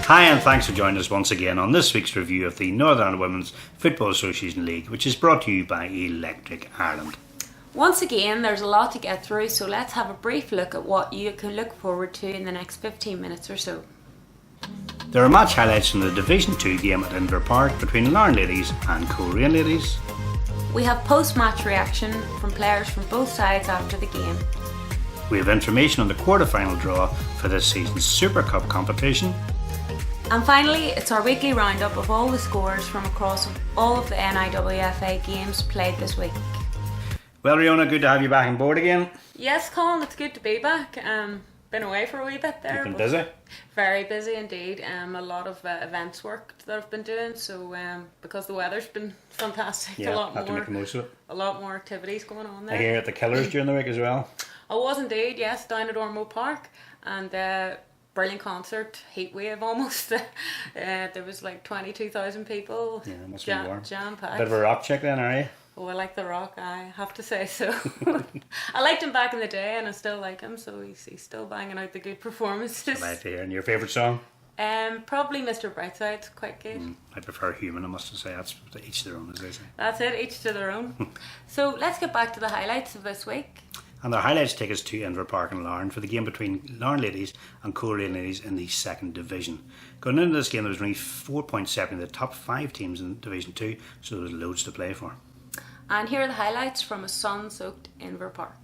Hi, and thanks for joining us once again on this week's review of the Northern Ireland Women's Football Association League, which is brought to you by Electric Ireland. Once again, there's a lot to get through, so let's have a brief look at what you can look forward to in the next 15 minutes or so. There are match highlights from the Division 2 game at Inver Park between Larne Ladies and Coleraine Ladies. We have post-match reaction from players from both sides after the game. We have information on the quarter-final draw for this season's Super Cup competition. And finally, it's our weekly roundup of all the scores from across all of the NIWFA games played this week. Well, Riona, good to have you back on board again. Yes, Colin, it's good to be back. Been away for a wee bit there. You've been busy? Very busy indeed. A lot of events work that I've been doing, so because the weather's been fantastic, Yeah, have to make the most of it. A lot more activities going on there. I hear at the Killers during the week as well. I was indeed, yes, down at Inver Park, and brilliant concert, heat wave almost. There was like 22,000 people. Yeah, it must be warm. Jam-packed. Bit of a rock chick then, are you? Oh, I like The Rock, I have to say so. I liked him back in the day and I still like him, so he's still banging out the good performances. I like to hear. And your favourite song? Probably Mr. Brightside's quite good. I prefer Human, I must say. That's each their own, as they say. That's it, each to their own. So let's get back to the highlights of this week. And their highlights take us to Inver Park and Larne for the game between Larne Ladies and Coleraine Ladies in the second division. Going into this game, there was only 4 points separating the top 5 teams in Division 2, so there was loads to play for. And here are the highlights from a sun-soaked Inver Park.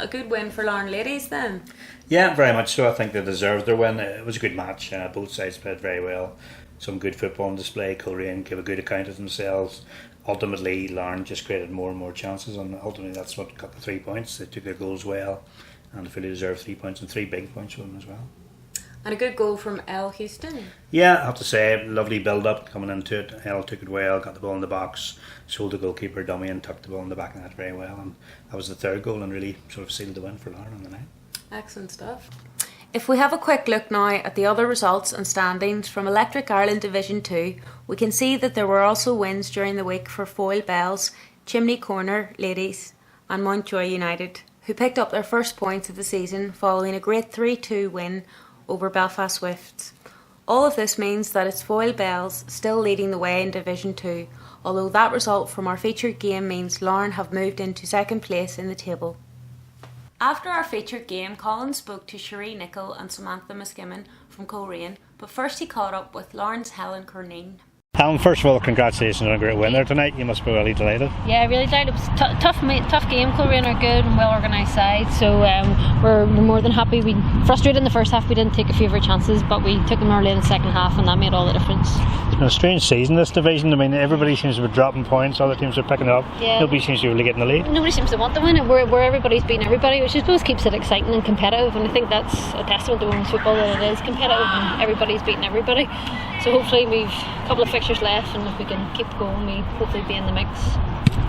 a good win for Larne Ladies then. Yeah, very much so. I think they deserved their win. It was a good match. Both sides played very well. Some good football on display. Coleraine gave a good account of themselves. Ultimately, Larne just created more and more chances, and ultimately that's what got the 3 points. They took their goals well, and they fully deserved 3 points, and 3 big points for them as well. And a good goal from Elle Houston. Yeah, I have to say, lovely build-up coming into it. Elle took it well, got the ball in the box, sold the goalkeeper dummy and tucked the ball in the back of that very well, and that was the third goal and really sort of sealed the win for Larne on the night. Excellent stuff. If we have a quick look now at the other results and standings from Electric Ireland Division 2, we can see that there were also wins during the week for Foyle Bells, Chimney Corner Ladies and Mountjoy United, who picked up their first points of the season following a great 3-2 win over Belfast Swifts. All of this means that it's Foyle Bells still leading the way in Division 2, although that result from our featured game means Larne have moved into second place in the table. After our featured game, Colin spoke to Cherie Nicholl and Samantha Muskimmon from Coleraine, but first he caught up with Larne's Helen Curneen. Helen, first of all, congratulations on a great win there tonight. You must be really delighted. Yeah, really delighted. It was tough game. Coleraine are good and well organised side, so we're more than happy. We frustrated in the first half. We didn't take a few of our chances, but we took them early in the second half, and that made all the difference. It's been a strange season, this division. I mean, everybody seems to be dropping points. Other teams are picking it up. Yeah. Nobody seems to be really getting the lead. Nobody seems to want to win it. Where everybody's beating everybody, which I suppose keeps it exciting and competitive. And I think that's a testament to women's football, that it is competitive and everybody's beating everybody. So hopefully we've a couple of fixtures left, and if we can keep going, we hopefully be in the mix.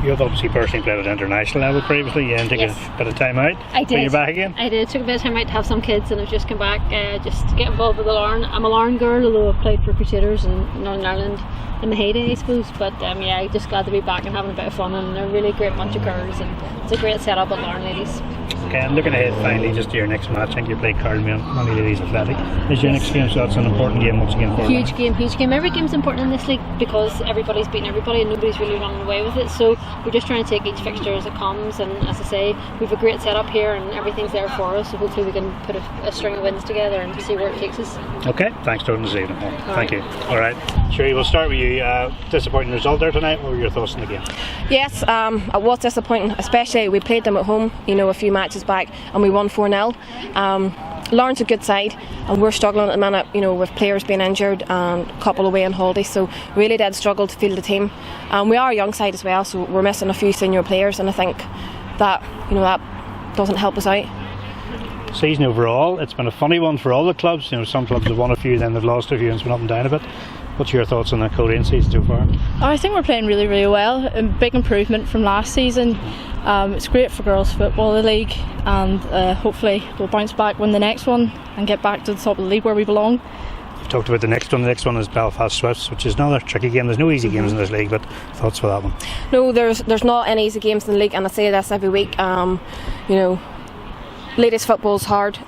You've obviously personally played at international level previously. You didn't take a bit of time out. I did. When you're back again? I did. Took a bit of time out to have some kids, and I've just come back just to get involved with the Larne. I'm a Larne girl, although I've played for Crusaders in Northern Ireland in the heyday, I suppose. But yeah, just glad to be back and having a bit of fun, and a really great bunch of girls, and it's a great setup at Larne Ladies. Okay, and looking ahead finally just to your next match, I think you play Coleraine Ladies Athletic. Is your next game, so that's an important game once again for Huge game. Every game's important in this league because everybody's beating everybody and nobody's really running away with it. So we're just trying to take each fixture as it comes, and as I say, we've a great setup here and everything's there for us, so hopefully we can put a string of wins together and see where it takes us. Okay, thanks Jordan this evening. Thank you. Alright, Cherie, we'll start with you. Disappointing result there tonight. What were your thoughts on the game? Yes, it was disappointing, especially we played them at home, a few matches back, and we won 4-0. Larne's a good side, and we're struggling at the minute, with players being injured and a couple away on holiday, so really did struggle to field the team. We are a young side as well, so we're missing a few senior players, and I think that that doesn't help us out. Season overall, it's been a funny one for all the clubs. Some clubs have won a few, then they've lost a few, and it's been up and down a bit. What's your thoughts on the Coleraine season so far? I think we're playing really, really well. A big improvement from last season. It's great for girls football, the league, and hopefully we'll bounce back, win the next one, and get back to the top of the league where we belong. You've talked about the next one. The next one is Belfast Swifts, which is another tricky game. There's no easy games in this league, but thoughts for that one? No, there's not any easy games in the league, and I say this every week. Ladies football's hard.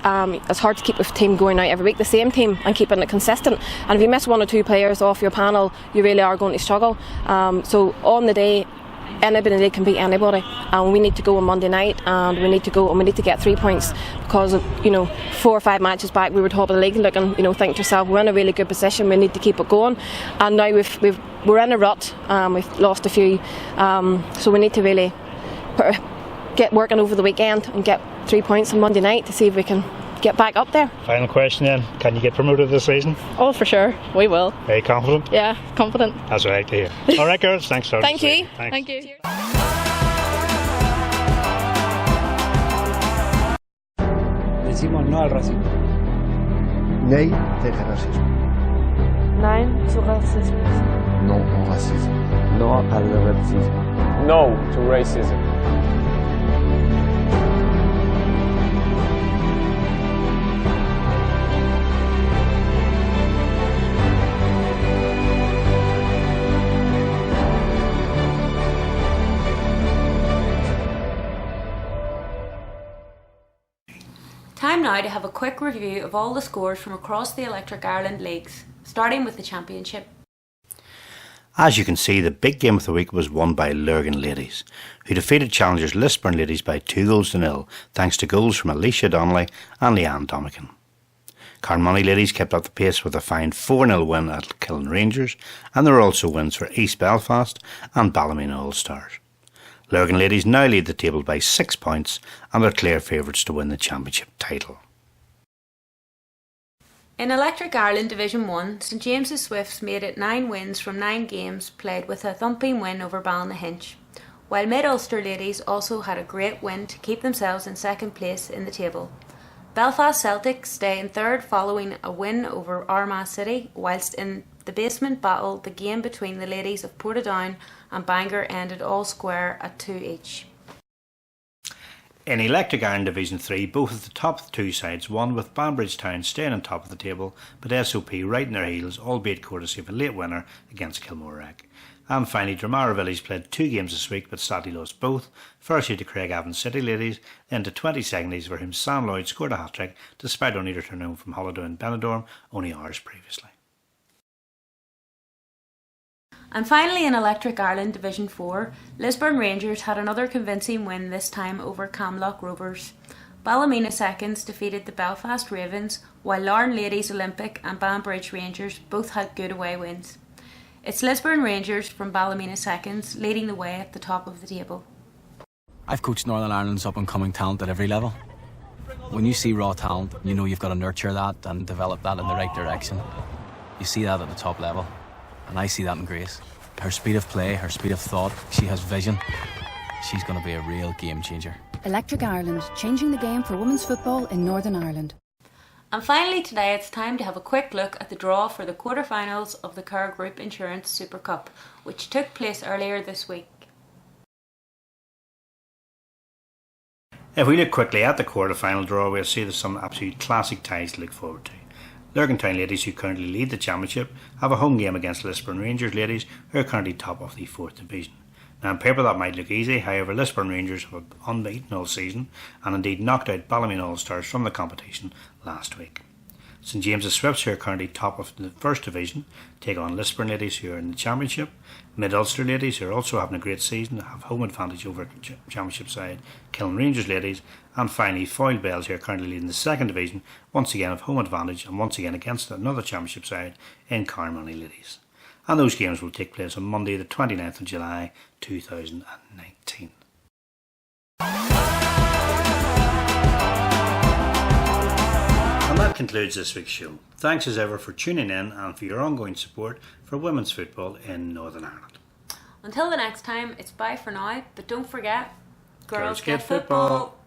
It's hard to keep a team going out every week, the same team, and keeping it consistent. And if you miss one or two players off your panel, you really are going to struggle. So on the day, anybody can beat anybody, and we need to go on Monday night, and we need to get 3 points, because of 4 or 5 matches back we were top of the league, looking, think to yourself, we're in a really good position, we need to keep it going. And now we're in a rut. We've lost a few, so we need to really get working over the weekend and get 3 points on Monday night to see if we can get back up there. Final question then, can you get promoted this season? Oh, for sure, we will. Very confident? Yeah, confident. That's what I like to hear. Alright girls, thanks for Thank you. Thank you. Decimos no al racismo. Nay del racismo. Nein zu Rassismus. No au racisme. No al racismo. No to racism. Time now to have a quick review of all the scores from across the Electric Ireland leagues, starting with the Championship. As you can see, the big game of the week was won by Larne Ladies, who defeated challengers Lisburn Ladies by 2-0, thanks to goals from Alicia Donnelly and Leanne Domican. Carnmoney Ladies kept up the pace with a fine 4-0 win at Killen Rangers, and there were also wins for East Belfast and Ballymena All Stars. Larne Ladies now lead the table by 6 points and are clear favourites to win the championship title. In Electric Ireland Division 1, St James's Swifts made it 9 wins from 9 games played with a thumping win over Ballynahinch, while Mid-Ulster Ladies also had a great win to keep themselves in second place in the table. Belfast Celtic stay in third following a win over Armagh City, whilst in the basement battle the game between the ladies of Portadown and Bangor ended all square at 2 each. In Electric Ireland Division 3, both of the top 2 sides won, with Banbridge Town staying on top of the table, but SOP right in their heels, albeit courtesy of a late winner against Kilmorerack. And finally, Dramara Village played 2 games this week but sadly lost both, firstly to Craig Avon City Ladies, then to 20 Secondies, for whom Sam Lloyd scored a hat-trick despite only returning home from holiday in Benidorm only hours previously. And finally, in Electric Ireland Division 4, Lisburn Rangers had another convincing win, this time over Camlock Rovers. Ballymena Seconds defeated the Belfast Ravens, while Larne Ladies Olympic and Banbridge Rangers both had good away wins. It's Lisburn Rangers from Ballymena Seconds leading the way at the top of the table. I've coached Northern Ireland's up-and-coming talent at every level. When you see raw talent, you know you've got to nurture that and develop that in the right direction. You see that at the top level. And I see that in Grace. Her speed of play, her speed of thought, she has vision. She's going to be a real game changer. Electric Ireland, changing the game for women's football in Northern Ireland. And finally today it's time to have a quick look at the draw for the quarter-finals of the Kerr Group Insurance Super Cup, which took place earlier this week. If we look quickly at the quarter-final draw, we'll see there's some absolute classic ties to look forward to. Larne Ladies, who currently lead the championship, have a home game against Lisburn Rangers Ladies, who are currently top of the 4th Division. Now on paper that might look easy, however Lisburn Rangers have been unbeaten all season and indeed knocked out Ballymena All-Stars from the competition last week. St James's Swifts, who are currently top of the 1st Division, take on Lisburn Ladies, who are in the championship. Mid-Ulster Ladies, who are also having a great season, have home advantage over championship side Kiln Rangers Ladies. And finally Foyle Bells, who are currently leading the 2nd Division, once again have home advantage and once again against another championship side in Carmoney Ladies. And those games will take place on Monday the 29th of July 2019. And that concludes this week's show. Thanks as ever for tuning in and for your ongoing support for women's football in Northern Ireland. Until the next time, it's bye for now, but don't forget, Girls get football.